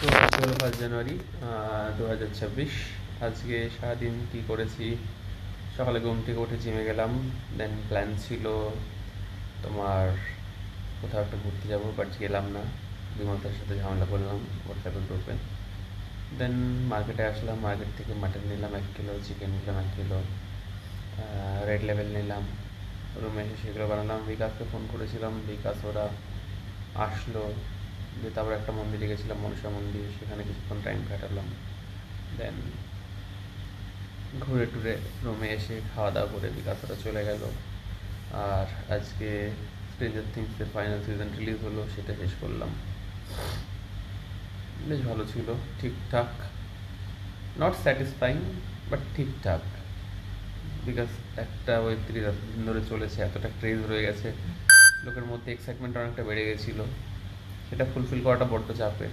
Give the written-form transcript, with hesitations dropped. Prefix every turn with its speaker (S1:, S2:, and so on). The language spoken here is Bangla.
S1: তো আজকে হলো 1 জানুয়ারি 2026। আজকে সারাদিন কী করেছি? সকালে ঘুম থেকে উঠে জিমে গেলাম। দেন প্ল্যান ছিল তোমার কোথাও একটা ঘুরতে যাবো, বাট গেলাম না। বিমলতার সাথে ঝামেলা করলাম হোয়াটসঅ্যাপের গ্রুপে। দেন মার্কেটে আসলাম, মার্কেট থেকে মাটন নিলাম 1 কিলো, চিকেন নিলাম 1 কিলো, রেড লেবেল নিলাম। রুমে এসে সেগুলো বানালাম। বিকাশকে ফোন করেছিলাম, বিকাশ ওরা আসলো। দিয়ে তারপর একটা মন্দিরে গেছিলাম, মনসা মন্দির, সেখানে কিছুক্ষণ টাইম কাটালাম। দেন ঘুরে টুরে রুমে এসে খাওয়া দাওয়া করে বিকাশ ওরা চলে গেল। আর আজকে স্ট্রেঞ্জার থিংসের ফাইনাল সিজন রিলিজ হলো, সেটা শেষ করলাম। বেশ ভালো ছিল, ঠিকঠাক, নট স্যাটিসফাইং বাট ঠিকঠাক। বিকজ একটা ওয়েব সিরিজ এতদিন ধরে চলেছে, এতটা ক্রেজ রয়ে গেছে, লোকের মধ্যে এক্সাইটমেন্ট অনেকটা বেড়ে গেছিলো, সেটা ফুলফিল করাটা বড্ড চাপের।